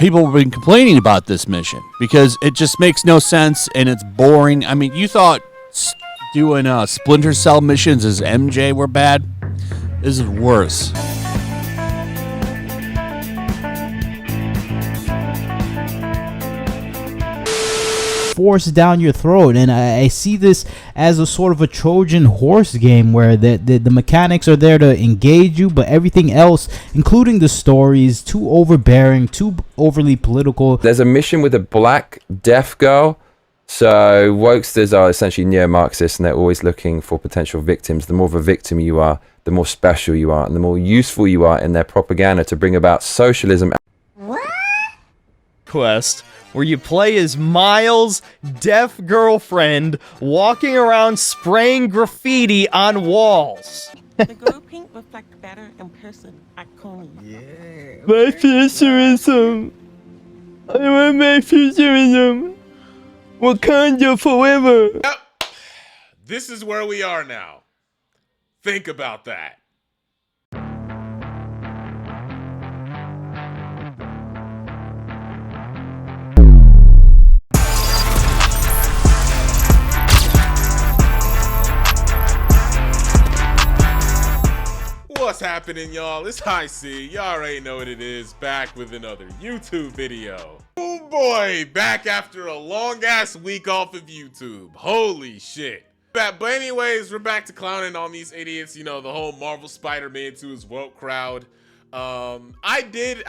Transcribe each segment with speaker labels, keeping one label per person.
Speaker 1: People have been complaining about this mission because it just makes no sense and it's boring. I mean, you thought doing Splinter Cell missions as MJ were bad? This is worse.
Speaker 2: Forced down your throat, and I see this as a sort of a Trojan horse game where the mechanics are there to engage you, but everything else, including the story, is too overbearing, too overly political.
Speaker 3: There's a mission with a black deaf girl. So wokesters are essentially neo-Marxists, and they're always looking for potential victims. The more of a victim you are, the more special you are, and the more useful you are in their propaganda to bring about socialism.
Speaker 4: Quest where you play as Miles' deaf girlfriend walking around spraying graffiti on walls.
Speaker 5: The girl pink reflects better in person at Coney.
Speaker 4: Yeah. My futurism. I want my futurism. Wakanda forever.
Speaker 6: Yep. This is where we are now. Think about that. What's happening, y'all? It's High C. Y'all already know what it is. Back with another YouTube video. Oh boy, back after a long ass week off of YouTube. Holy shit. But anyways, we're back to clowning on these idiots. You know, the whole Marvel Spider-Man to his woke crowd. I did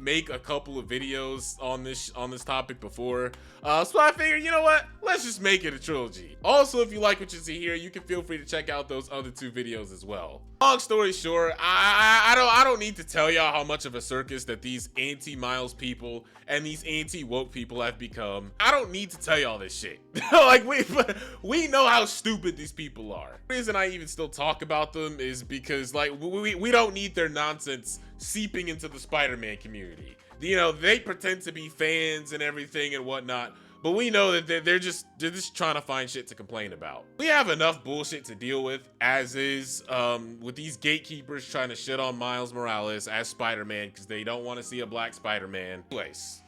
Speaker 6: make a couple of videos on this topic before. So I figured, you know what? Let's just make it a trilogy. Also, if you like what you see here, you can feel free to check out those other two videos as well. Long story short, I don't need to tell y'all how much of a circus that these anti-Miles people and these anti-woke people have become. I don't need to tell y'all this shit. Like we know how stupid these people are. The reason I even still talk about them is because like we don't need their nonsense seeping into the Spider-Man community. You know, they pretend to be fans and everything and whatnot, but we know that they're just trying to find shit to complain about. We have enough bullshit to deal with as is, with these gatekeepers trying to shit on Miles Morales as Spider-Man because they don't want to see a black Spider-Man. Place.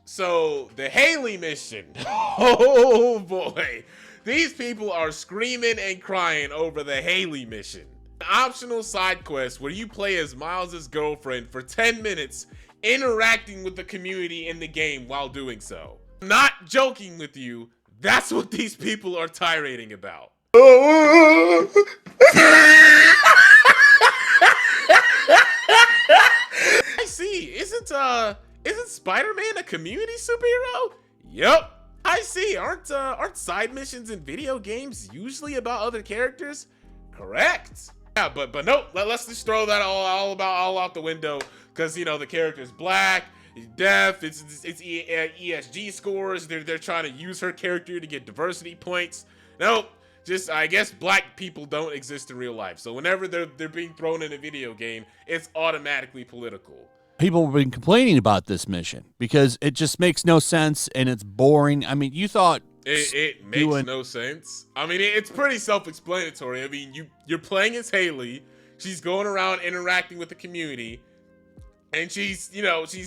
Speaker 6: So the Hailey mission. Oh boy, these people are screaming and crying over the Hailey mission. An optional side quest where you play as Miles' girlfriend for 10 minutes, interacting with the community in the game while doing so. I'm not joking with you. That's what these people are tiradating about. I see. Isn't Spider-Man a community superhero? Yup. I see. Aren't side missions in video games usually about other characters? Correct. Yeah, but nope. Let's just throw that all out the window. Because, you know, the character's black, he's deaf, it's ESG scores, they're trying to use her character to get diversity points. Nope, just, I guess black people don't exist in real life. So whenever they're being thrown in a video game, it's automatically political.
Speaker 1: People have been complaining about this mission because it just makes no sense and it's boring. I mean, you thought...
Speaker 6: It makes no sense. I mean, it's pretty self-explanatory. I mean, you're playing as Hailey, she's going around interacting with the community, and she's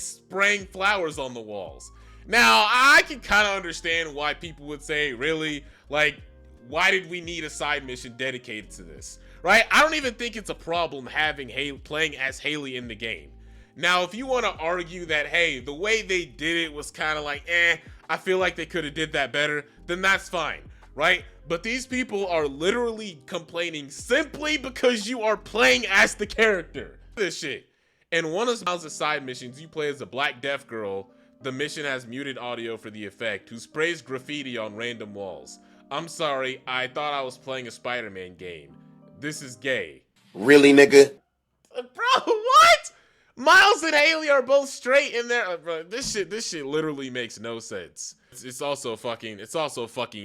Speaker 6: spraying flowers on the walls. Now, I can kind of understand why people would say, really, like, why did we need a side mission dedicated to this, right? I don't even think it's a problem having playing as Hailey in the game. Now, if you want to argue that, hey, the way they did it was kind of like, I feel like they could have did that better, then that's fine, right? But these people are literally complaining simply because you are playing as the character. This shit. In one of Miles' side missions, you play as a black deaf girl. The mission has muted audio for the effect, who sprays graffiti on random walls. I'm sorry, I thought I was playing a Spider-Man game. This is gay.
Speaker 7: Really, nigga?
Speaker 6: Bro, what? Miles and Hailey are both straight in there. Bro, this shit literally makes no sense. It's also fucking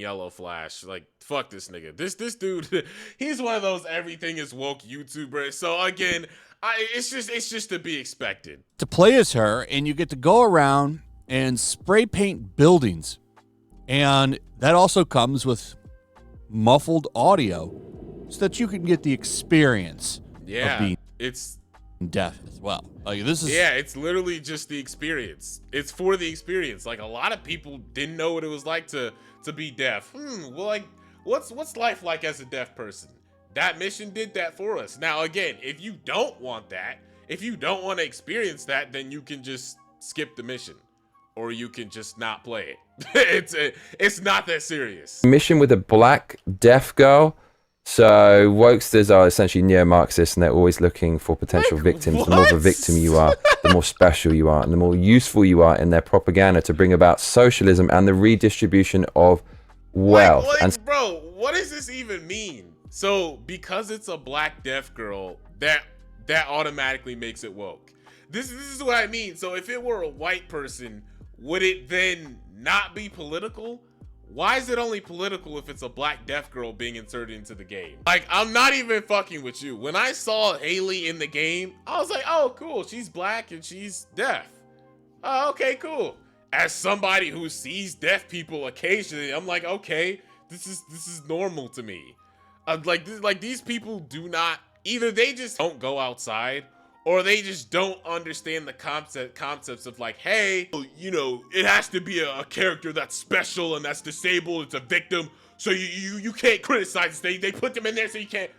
Speaker 6: Yellow Flash. Like, fuck this nigga. This dude, he's one of those everything is woke YouTubers. So again, it's just to be expected.
Speaker 1: To play as her, and you get to go around and spray paint buildings. And that also comes with muffled audio so that you can get the experience of being.
Speaker 6: It's
Speaker 1: deaf as well. Like this is
Speaker 6: Yeah, it's literally just the experience. It's for the experience. Like a lot of people didn't know what it was like to be deaf. Well, like what's life like as a deaf person? That mission did that for us. Now again, if you don't want that, if you don't want to experience that, then you can just skip the mission, or you can just not play it. It's not that serious.
Speaker 3: Mission with a black deaf girl. So wokesters are essentially neo-Marxists, and they're always looking for potential victims. The more of a victim you are, the more special you are, and the more useful you are in their propaganda to bring about socialism and the redistribution of wealth.
Speaker 6: Like, bro, what does this even mean? So because it's a black deaf girl, that automatically makes it woke. This is what I mean. So if it were a white person, would it then not be political? Why is it only political if it's a black deaf girl being inserted into the game? Like, I'm not even fucking with you. When I saw Hailey in the game, I was like, oh, cool. She's black and she's deaf. Oh, okay, cool. As somebody who sees deaf people occasionally, I'm like, okay, this is normal to me. Like these people do not, either they just don't go outside, or they just don't understand the concepts of like, hey, you know, it has to be a character that's special and that's disabled. It's a victim, so you can't criticize this. They put them in there so you can't.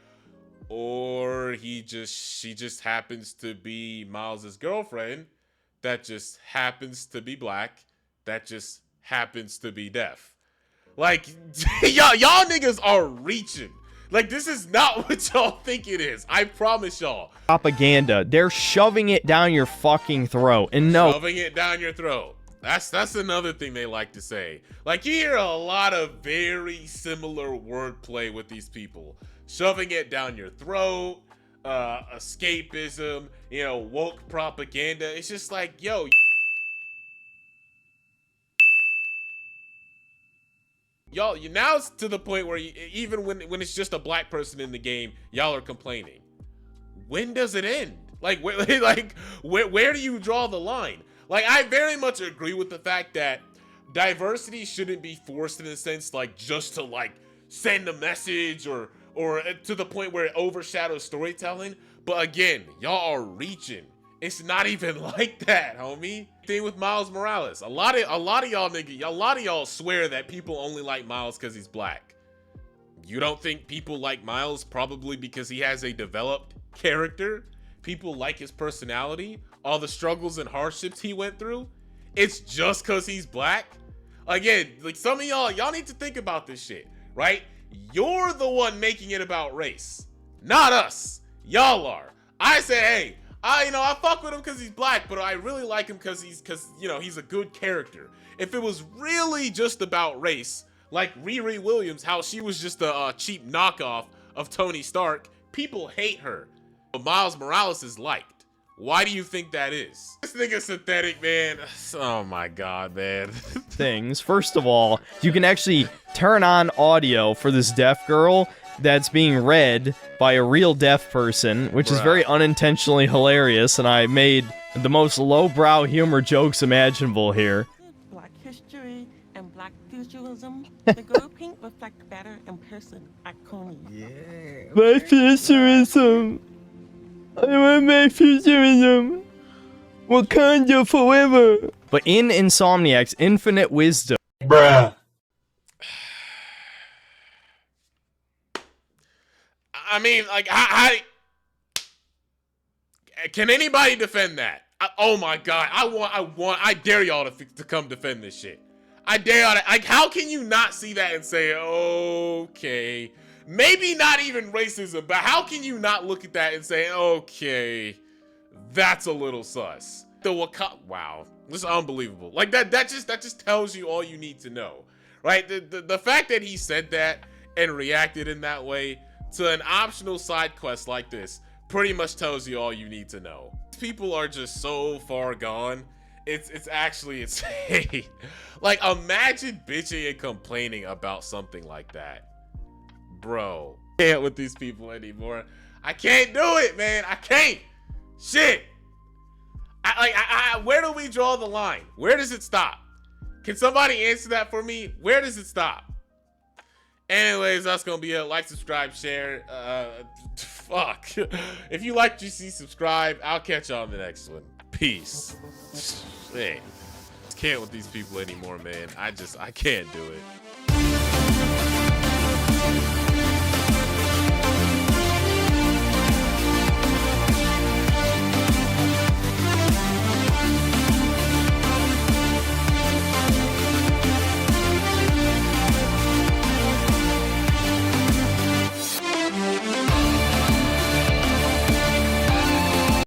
Speaker 6: Or she just happens to be Miles's girlfriend, that just happens to be black, that just happens to be deaf. Like y'all niggas are reaching. Like, this is not what y'all think it is. I promise y'all.
Speaker 4: Propaganda. They're shoving it down your fucking throat. And no.
Speaker 6: Shoving it down your throat. That's another thing they like to say. Like, you hear a lot of very similar wordplay with these people. Shoving it down your throat, escapism, you know, woke propaganda. It's just like, yo. Y'all, now it's to the point where even when it's just a black person in the game, y'all are complaining. When does it end? Like, where do you draw the line? Like, I very much agree with the fact that diversity shouldn't be forced in a sense, like, just to, like, send a message or to the point where it overshadows storytelling. But again, y'all are reaching. It's not even like that, homie. Thing with Miles Morales. A lot of y'all niggas, a lot of y'all swear that people only like Miles because he's black. You don't think people like Miles probably because he has a developed character? People like his personality, all the struggles and hardships he went through? It's just because he's black? Again, like, some of y'all need to think about this shit, right? You're the one making it about race, not us. Y'all are. I say, hey, I fuck with him because he's black, but I really like him because he's a good character. If it was really just about race, like Riri Williams, how she was just a cheap knockoff of Tony Stark, people hate her. But Miles Morales is liked. Why do you think that is? This nigga's synthetic, man. Oh my god, man.
Speaker 4: Things. First of all, you can actually turn on audio for this deaf girl that's being read by a real deaf person, which is very unintentionally hilarious, and I made the most lowbrow humor jokes imaginable here.
Speaker 5: Black history and black futurism. The girl pink reflect better in person at Coney.
Speaker 4: Black futurism. I want my futurism. Wakanda forever. But in Insomniac's infinite wisdom.
Speaker 7: Bruh.
Speaker 6: I mean, like, can anybody defend that? Oh my god, I dare y'all to come defend this shit. I dare y'all to, like, how can you not see that and say, okay, maybe not even racism, but how can you not look at that and say, okay, that's a little sus? Wow, this is unbelievable. Like, that just tells you all you need to know, right? The fact that he said that and reacted in that way to an optional side quest like this pretty much tells you all you need to know. People are just so far gone. It's actually insane. Like, imagine bitching and complaining about something like that. Bro, I can't with these people anymore. I can't do it, man. I can't. Shit. Where do we draw the line? Where does it stop? Can somebody answer that for me? Where does it stop? Anyways, that's gonna be it. Like, subscribe, share. Fuck. If you like GC, subscribe. I'll catch you on the next one. Peace. Hey, can't with these people anymore, man. I can't do it.